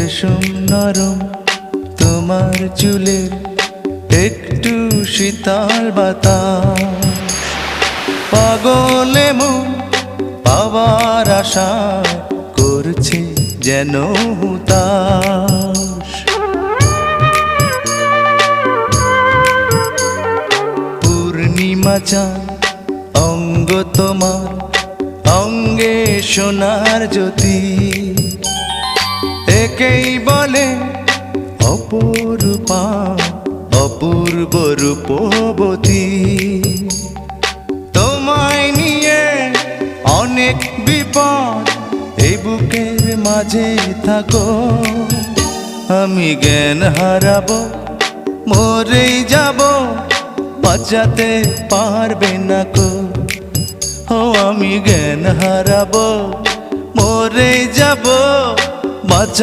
রেশম নরম তোমার চুলের একটু শীতল বাতাস, পাগলে মন পাওয়ার আশায় করছে যেন হুতাশ। পূর্ণিমা চাঁদ অঙ্গ তোমার অঙ্গে সোনার জ্যোতি, একেই বলে অপরূপা অপূর্ব রূপবতী। তোমায় নিয়ে অনেক বিপদ এই বুকের মাঝে থাকো, আমি জ্ঞান হারাবো মরেই যাব, বাঁচাতে পারবে না কো। ও আমি জ্ঞান হারাবো মরেই যাব, বাঁচা